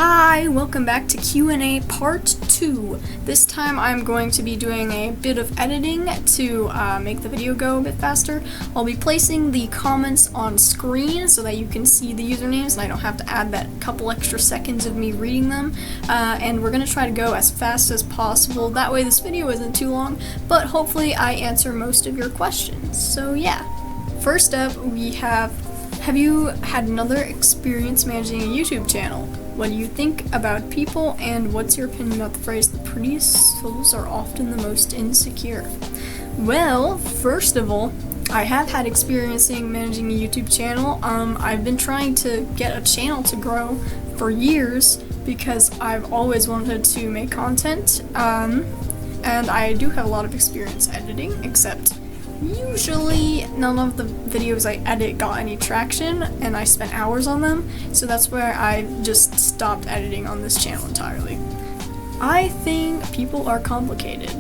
Hi, welcome back to QnA Part 2. This time I'm going to be doing a bit of editing to make the video go a bit faster. I'll be placing the comments on screen so that you can see the usernames and I don't have to add that couple extra seconds of me reading them. And we're going to try to go as fast as possible. That way this video isn't too long, but hopefully I answer most of your questions. So yeah. First up, we have you had another experience managing a YouTube channel? What do you think about people, and what's your opinion about the phrase, the prettiest souls are often the most insecure? Well, first of all, I have had experience managing a YouTube channel. I've been trying to get a channel to grow for years because I've always wanted to make content, and I do have a lot of experience editing, except usually none of the videos I edit got any traction, and I spent hours on them, so that's where I just stopped editing on this channel entirely. I think people are complicated.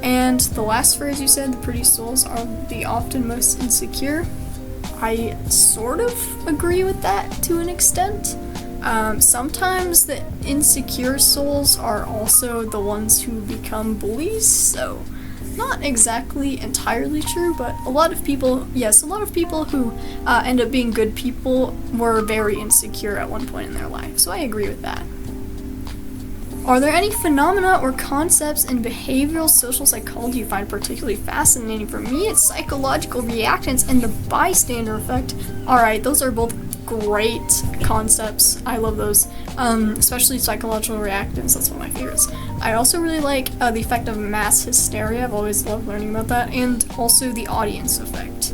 And the last phrase you said, the pretty souls are the often most insecure, I sort of agree with that to an extent. Sometimes the insecure souls are also the ones who become bullies, so not exactly entirely true, but a lot of people who end up being good people were very insecure at one point in their life, so I agree with that. Are there any phenomena or concepts in behavioral social psychology you find particularly fascinating? For me, it's psychological reactance and the bystander effect. Alright, those are both great concepts. I love those, especially psychological reactance. That's one of my favorites. I also really like the effect of mass hysteria. I've always loved learning about that, and also the audience effect.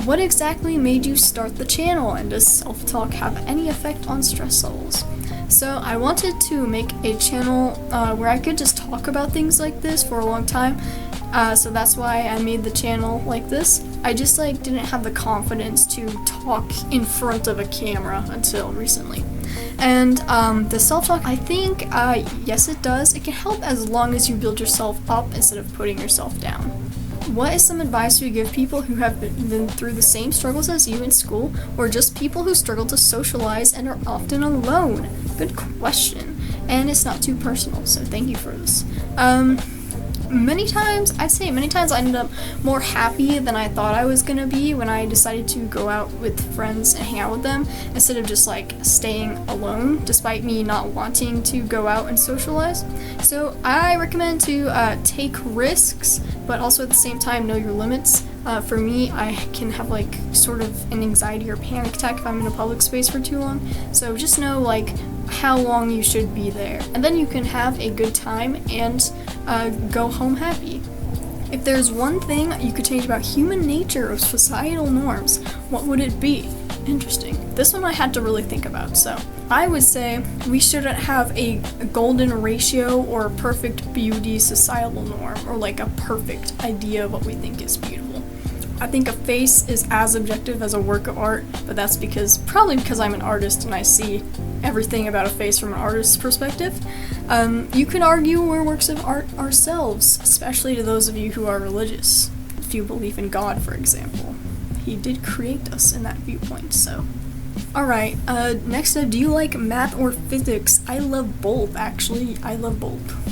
What exactly made you start the channel, and does self-talk have any effect on stress levels? So I wanted to make a channel where I could just talk about things like this for a long time. So that's why I made the channel like this. I just didn't have the confidence to talk in front of a camera until recently. And the self-talk, I think, yes it does. It can help as long as you build yourself up instead of putting yourself down. What is some advice you give people who have been through the same struggles as you in school, or just people who struggle to socialize and are often alone? Good question. And it's not too personal, so thank you for this. Many times I ended up more happy than I thought I was gonna be when I decided to go out with friends and hang out with them, instead of just staying alone, despite me not wanting to go out and socialize. So I recommend to take risks, but also at the same time know your limits. For me, I can have sort of an anxiety or panic attack if I'm in a public space for too long, so just know how long you should be there, and then you can have a good time and go home happy. If there's one thing you could change about human nature or societal norms, what would it be? Interesting. This one I had to really think about, so I would say we shouldn't have a golden ratio or a perfect beauty societal norm, or a perfect idea of what we think is beautiful. I think a face is as objective as a work of art, but that's probably because I'm an artist and I see everything about a face from an artist's perspective. You can argue we're works of art ourselves, especially to those of you who are religious. If you believe in God, for example. He did create us in that viewpoint, so. Alright, next up, do you like math or physics? I love both, actually. I love both.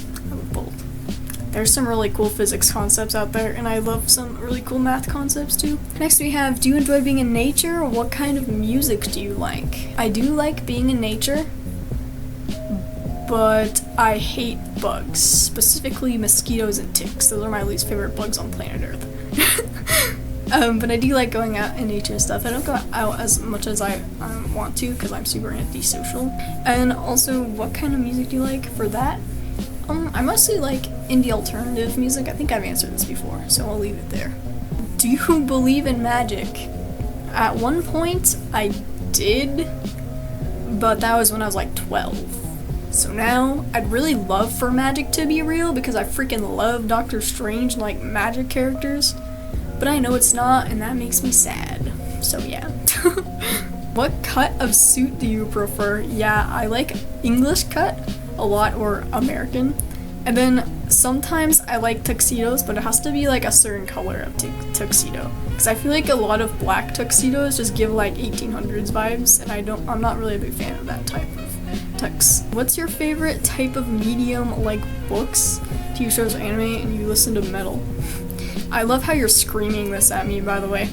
There's some really cool physics concepts out there, and I love some really cool math concepts too. Next we have, do you enjoy being in nature? What kind of music do you like? I do like being in nature, but I hate bugs, specifically mosquitoes and ticks. Those are my least favorite bugs on planet Earth. But I do like going out in nature and stuff. I don't go out as much as I want to because I'm super antisocial. And also, what kind of music do you like for that? I mostly like indie alternative music. I think I've answered this before, so I'll leave it there. Do you believe in magic? At one point, I did, but that was when I was 12. So now, I'd really love for magic to be real because I freaking love Doctor Strange and magic characters, but I know it's not, and that makes me sad. So yeah. What cut of suit do you prefer? Yeah, I like English cut a lot, or American. And then sometimes I like tuxedos, but it has to be a certain color of tuxedo. Because I feel a lot of black tuxedos just give 1800s vibes, and I'm not really a big fan of that type of Text. What's your favorite type of medium, like books, TV shows, or anime, and you listen to metal? I love how you're screaming this at me, by the way.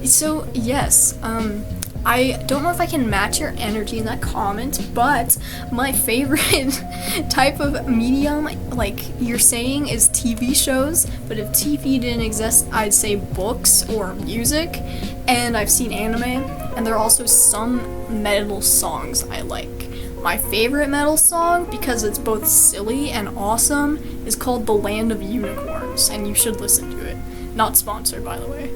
So yes, I don't know if I can match your energy in that comment, but my favorite type of medium, like you're saying, is TV shows. But if TV didn't exist, I'd say books or music. And I've seen anime, and there are also some metal songs I like. My favorite metal song, because it's both silly and awesome, is called The Land of Unicorns, and you should listen to it. Not sponsored, by the way.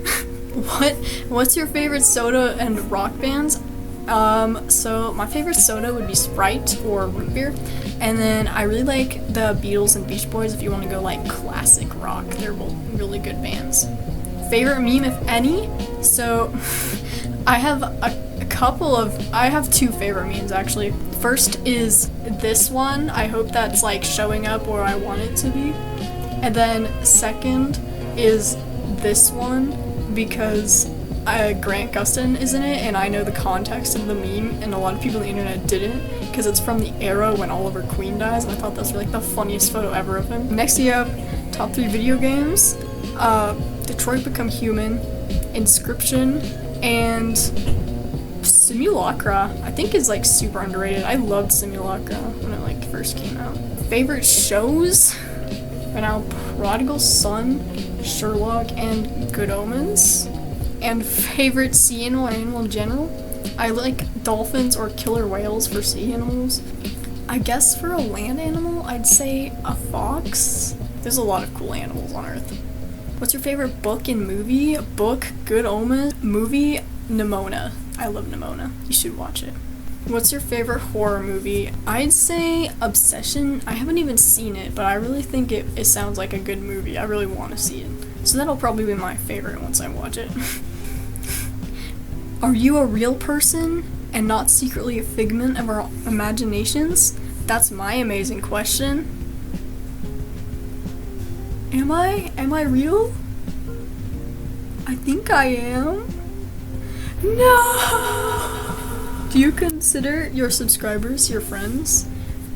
What's your favorite soda and rock bands? So my favorite soda would be Sprite or root beer, and then I really like the Beatles and Beach Boys if you want to go like classic rock. They're both really good bands. Favorite meme, if any? So I have I have two favorite memes actually. First is this one. I hope that's like showing up where I want it to be. And then second is this one, because Grant Gustin is in it, and I know the context of the meme, and a lot of people on the internet didn't, because it's from the era when Oliver Queen dies, and I thought that's like the funniest photo ever of him. Next you have top 3 video games, Detroit Become Human, Inscription, and Simulacra. I think is like super underrated. I loved Simulacra when it like first came out. Favorite shows? Right now, Prodigal Son, Sherlock, and Good Omens. And favorite sea animal or animal in general? I like dolphins or killer whales for sea animals. I guess for a land animal, I'd say a fox. There's a lot of cool animals on Earth. What's your favorite book and movie? Book, Good Omens. Movie, Nimona. I love Nimona. You should watch it. What's your favorite horror movie? I'd say Obsession. I haven't even seen it, but I really think it sounds like a good movie. I really want to see it. So that'll probably be my favorite once I watch it. Are you a real person and not secretly a figment of our imaginations? That's my amazing question. Am I real? I think I am. No! Do you consider your subscribers your friends?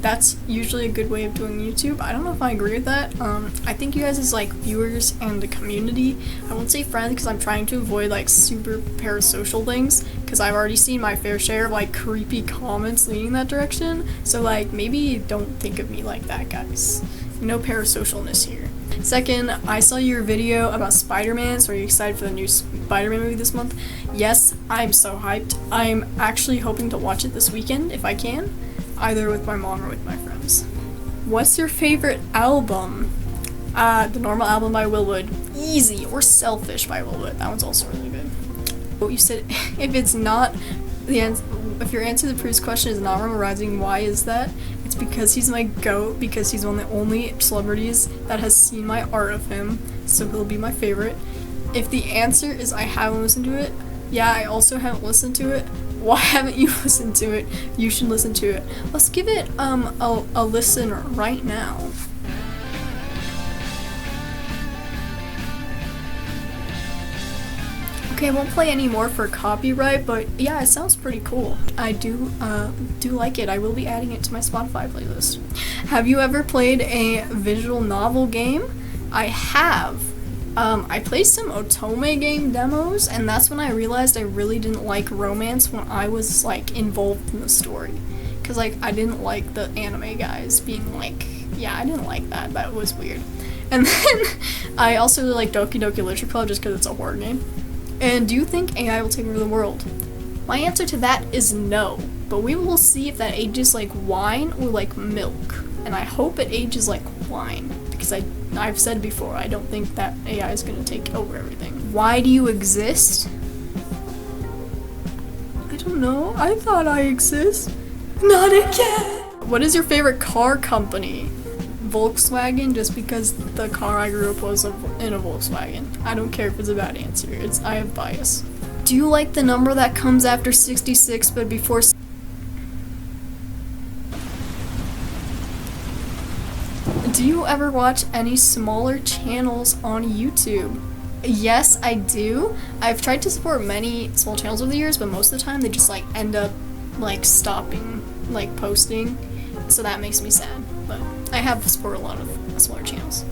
That's usually a good way of doing YouTube. I don't know if I agree with that. I think you guys as like viewers and the community, I won't say friends because I'm trying to avoid like super parasocial things, because I've already seen my fair share of like creepy comments leading that direction. So like maybe don't think of me like that, guys. No parasocialness here. Second, I saw your video about Spider-Man, so are you excited for the new Spider-Man movie this month? Yes, I'm so hyped. I'm actually hoping to watch it this weekend if I can, either with my mom or with my friends. What's your favorite album? The Normal Album by Willwood. Easy. Or Selfish by Willwood. That one's also really good. Oh, you said if it's not if your answer to the previous question is not Roma Rising, why is that? It's because he's my GOAT, because he's one of the only celebrities that has seen my art of him, so he'll be my favorite. If the answer is I haven't listened to it, yeah, I also haven't listened to it. Why haven't you listened to it? You should listen to it. Let's give it a listen right now. Okay, I won't play any more for copyright, but yeah, it sounds pretty cool. I do like it. I will be adding it to my Spotify playlist. Have you ever played a visual novel game? I have. I played some Otome game demos, and that's when I realized I really didn't like romance when I was like involved in the story. Cause like I didn't like the anime guys being like, yeah, I didn't like that. That was weird. And then I also really like Doki Doki Literature Club just because it's a horror game. And do you think AI will take over the world? My answer to that is no, but we will see if that ages like wine or like milk. And I hope it ages like wine, because I've said before, I don't think that AI is going to take over everything. Why do you exist? I don't know. I thought I exist. Not again! What is your favorite car company? Volkswagen, just because the car I grew up was in a Volkswagen. I don't care if it's a bad answer. I have bias. Do you like the number that comes after 66 but before Do you ever watch any smaller channels on YouTube? Yes, I do. I've tried to support many small channels over the years, but most of the time they just like end up like stopping like posting, so that makes me sad. But I have supported a lot of smaller channels.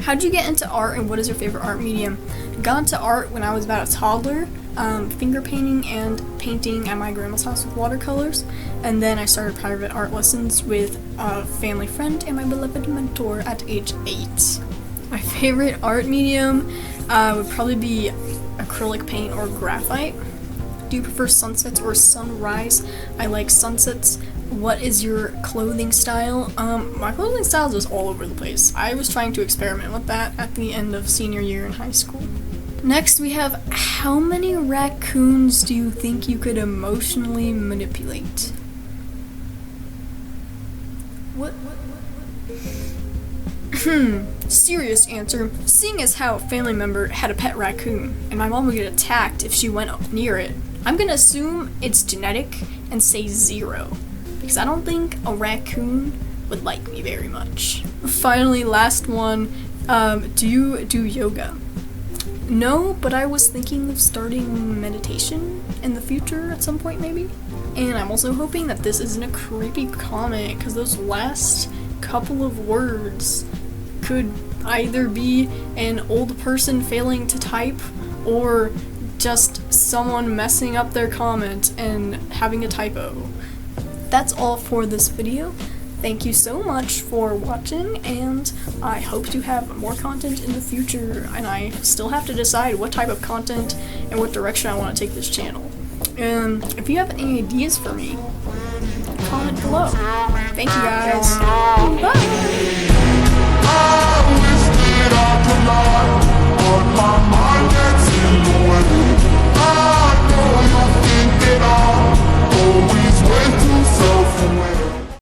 How did you get into art, and what is your favorite art medium? Got into art when I was about a toddler, finger painting and painting at my grandma's house with watercolors, and then I started private art lessons with a family friend and my beloved mentor at age 8. My favorite art medium would probably be acrylic paint or graphite. Do you prefer sunsets or sunrise? I like sunsets. What is your clothing style? My clothing style is just all over the place. I was trying to experiment with that at the end of senior year in high school. Next we have, how many raccoons do you think you could emotionally manipulate? What? Serious answer. Seeing as how a family member had a pet raccoon, and my mom would get attacked if she went up near it, I'm gonna assume it's genetic and say 0. Because I don't think a raccoon would like me very much. Finally, last one, do you do yoga? No, but I was thinking of starting meditation in the future at some point maybe. And I'm also hoping that this isn't a creepy comment, because those last couple of words could either be an old person failing to type or just someone messing up their comment and having a typo. That's all for this video. Thank you so much for watching, and I hope to have more content in the future, and I still have to decide what type of content and what direction I want to take this channel. And if you have any ideas for me, comment below. Thank you guys. Bye!